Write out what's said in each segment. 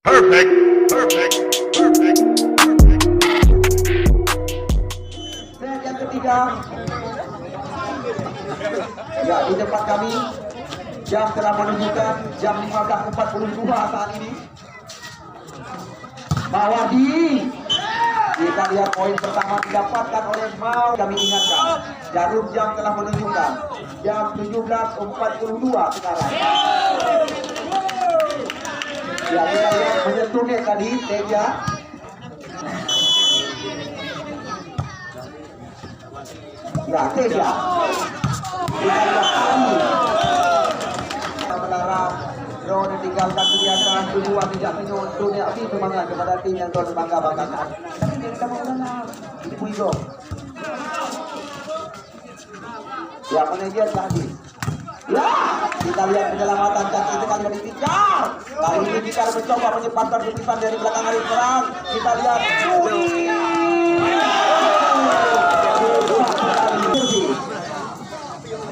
Perfect, perfect, perfect, perfect. Set yang ketiga. Ya, di depan kami jam telah menunjukkan jam 15.42 saat ini. Mawadi, kita lihat poin pertama didapatkan oleh Mau. Kami ingatkan, jarum jam telah menunjukkan jam 17.42 sekarang. Ya, kita lihat menyentuh net tadi, Teja. Ya, Teja. Kita lihat kami. Kita melarang drone ditinggalkan kegiatan tujuan tidak menyusun api semangat kepada tim yang telah bangga-banggakan. Tapi kita mau menang. Ini Puigo. Ya, manajer tadi. Ya, kita lihat penyelamatan kaki sekali dari Tikar. Kali ini Tikar mencoba menyempatkan kepisan dari belakang hari serang. Kita lihat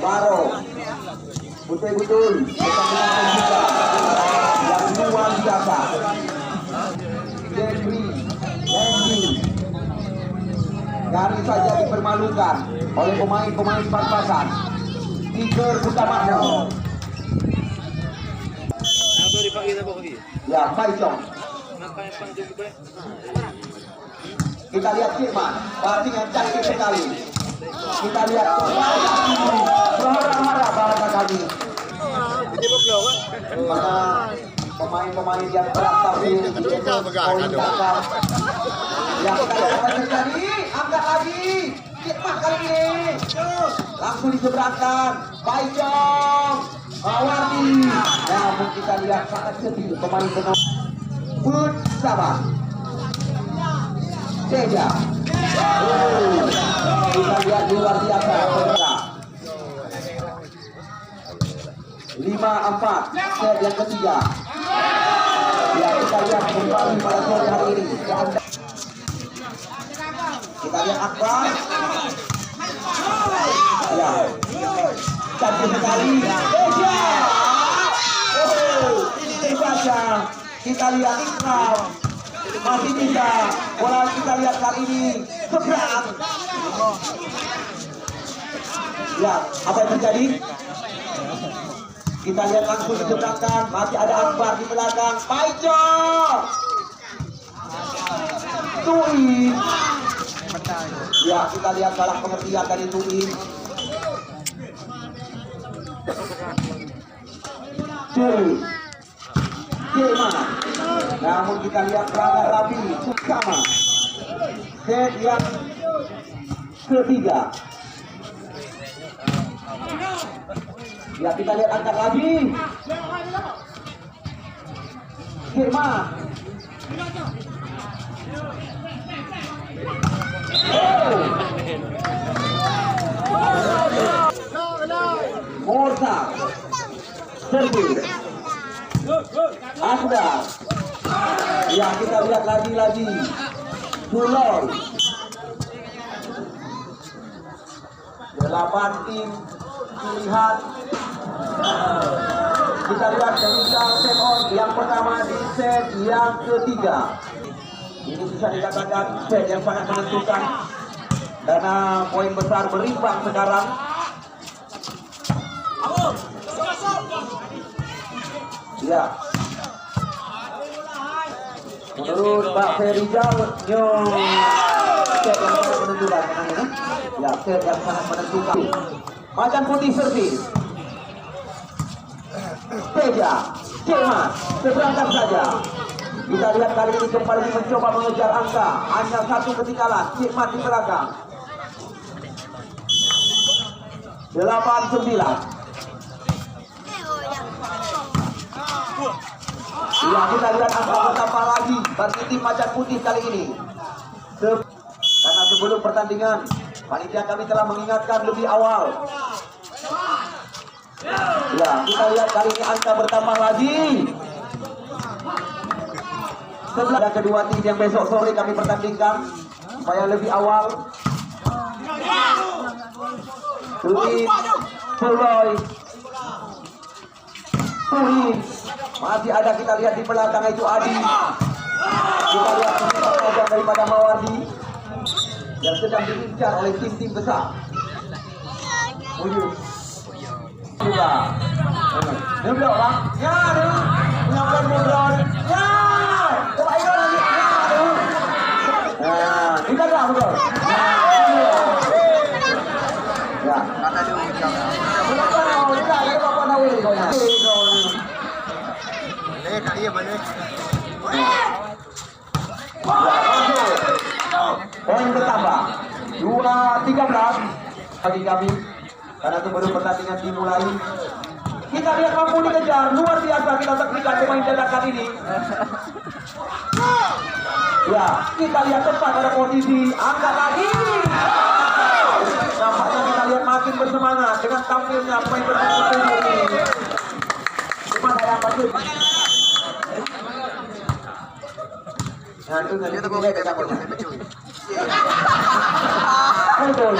Baro betul-betul yang luar biasa. Henry nyaris saja dipermalukan oleh pemain-pemain pas-pasan. Tiger utamanya. Ya, Baicong. Kita lihat Kirman, batting yang cantik sekali. Kita lihat berhara-hara bahasa kami. Karena pemain-pemain yang terakhir poin kakak. Yang apa terjadi? Angkat lagi. Kirman kali ini. Langsung diseberangkan. Baicong. Mawadi. Namun kita lihat sangat sedih pemain-pemain. Put sabar. Teja. Kita lihat luar biasa. 5-4 set yang ketiga. Ya, kita lihat kembali pada sore hari ini. Kita lihat Akbar. Ya, cantik sekali. Teja. Ini saja. Kita lihat Ikram. Masih bisa. Bola kita lihat kali ini seberang. Ya, apa yang terjadi? Kita lihat langsung diseberangkan. Masih ada Akbar di belakang. Baicong. Tuin. Ya, kita lihat salah pengertian dari Tuin. Gimana? Namun kita lihat pelanggar rapi sama. Set yang ketiga. Ya, kita lihat angkat lagi. Gimana? Morsa Serbil Akbar. Ya, kita lihat lagi Sulol. 8 tim pilihan. Kita lihat Denisa set on yang pertama di set yang ketiga. Ini bisa dikatakan set yang sangat menentukan karena poin besar berimbang sekarang. Ya, menurut Pak Ferijal, set yang sangat menentukan. Ya, set yang sangat menentukan. Macan putih servis. Teja, Cemas, seberangkat saja. Kita lihat kali ini kembali mencoba mengejar angka. Hanya satu ketinggalan, Cemas di belakang. 8-9. Ya, kita lihat angka bertambah lagi bagi tim Macan Putih kali ini. Karena sebelum pertandingan, panitia kami telah mengingatkan lebih awal. Ya, kita lihat kali ini angka bertambah lagi. Sebelah kedua tim yang besok sore kami pertandingkan supaya lebih awal. Tuin, Suloy, Tuin, Masih ada kita lihat di belakang itu Adi. Kita lihat tajam daripada Mawardi yang sedang diincar oleh tim-tim besar. Uyuh. Juga. Dia belok bang. Ya, dia. Menyampaikan mundur. Ya. Coba itu lagi. Ya, dia. Nah, kita dah betul. Ya. Kata dia ucap. Kenapa nak? Kita ada apa nak wei kau nak? Kak dia mana? Poin bertambah 2-13 bagi kami karena itu baru pertandingan dimulai. Kita lihat mampu dikejar, luar biasa kita tepikan pemain dadakan ini. Ya, kita lihat tepat pada posisi, angkat lagi. Nampaknya kita lihat makin bersemangat dengan tampilnya pemain bertahan ini. Cuma saya pasir. Nah, itu dia betul.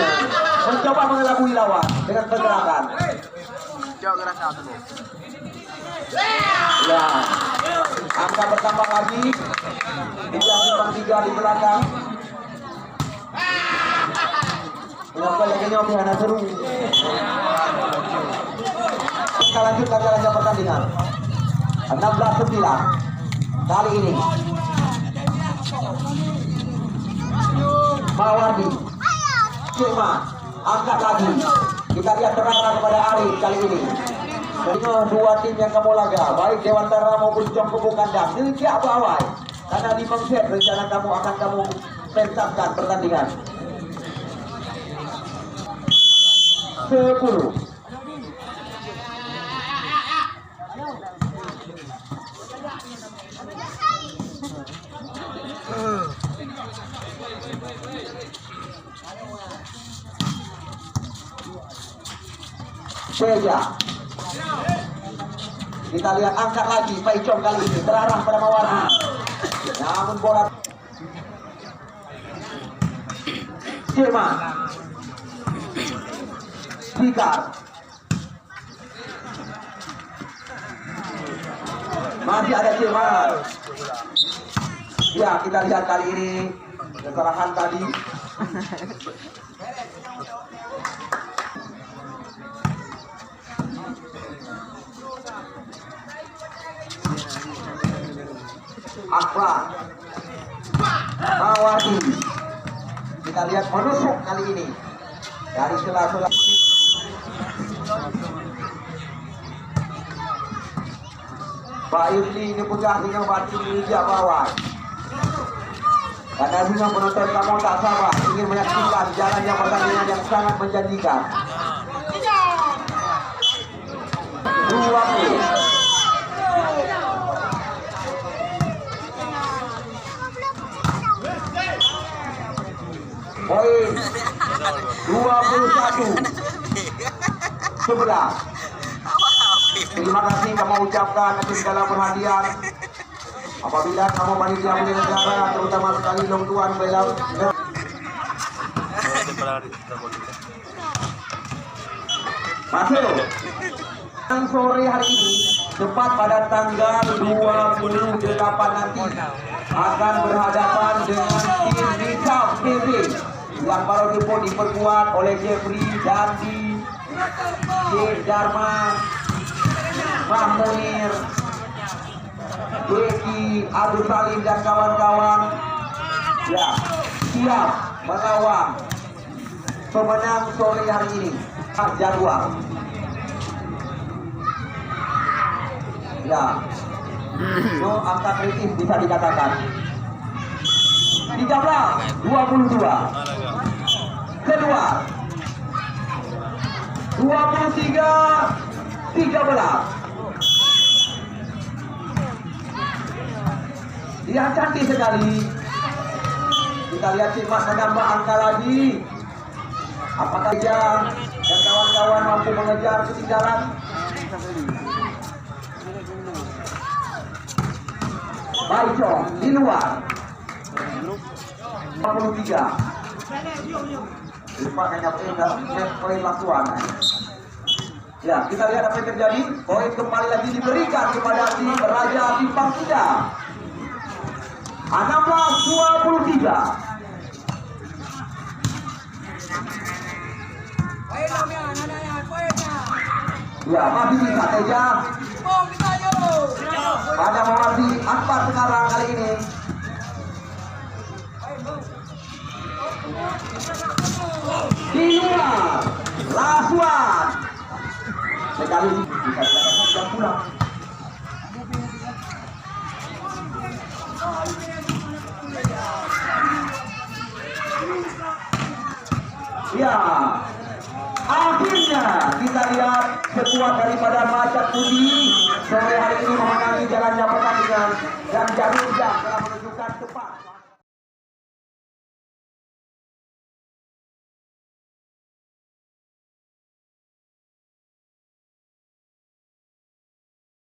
Mencoba mengelabui lawan dengan pergerakan. Ya, angka bertambah lagi. Tidak simpang 3 di belakang. Mengapa lagi nyobi anak seru. Kita lanjutkan jalannya pertandingan. 16-9 kali ini. Mawardi, Cima, angkat lagi. Kita lihat terang kepada Arif kali ini. Dengan dua tim yang kamu laga, baik Dewantara maupun Jongko Kandang, tidak bawai. Karena di Mengset rencana kamu akan kamu pentaskan pertandingan. 10. Seja. Kita lihat angkat lagi Paicong kali ini terarah pada Mawardi. Namun bola Firman Fikar masih ada Firman. Ya, kita lihat kali ini kesalahan tadi. Akbar Mawardi, kita lihat menusuk kali ini dari sela-sela. Pak Yusli ini punya dengan batin hijau bawah. Karena juga penonton kamu tak sabar ingin menyaksikan jalannya pertandingan yang sangat menjanjikan. 20. Poin 21-11. Terima kasih kamu ucapkan atas segala perhatian. Apabila kamu panitia penyelenggara, terutama sekali Long Tuan Belau. Masuk. Sore hari ini, tepat pada tanggal 28 nanti, akan berhadapan dengan tim Nisab TV yang baru diperkuat oleh Jeffrey, Dandi, Jir Dharma, Mahmunir, Deki, Abdul Salim dan kawan-kawan. Ya, siap melawan pemenang sore hari ini. Jadwal. Ya, itu angka kritis bisa dikatakan. 13-22. Kedua 23-13. Dia cantik sekali. Kita lihat Cimat menambah angka lagi. Apakah dia dan kawan-kawan mampu mengejar ketinggalan? Paicong di luar 53. Lupa kayaknya poin latuan. Ya, kita lihat apa yang terjadi. Poin kembali lagi diberikan kepada tim Raja Simpang 3. 16-23. Ya, masih bisa Teja. Pada Mawardi Akbar sekarang kali ini. Di luar Laswan. Sekali bisa dikatakan sudah pulang. Ya, akhirnya kita lihat sekuat daripada Macan Budi sore hari ini memenangi jalannya pertandingan dan jadul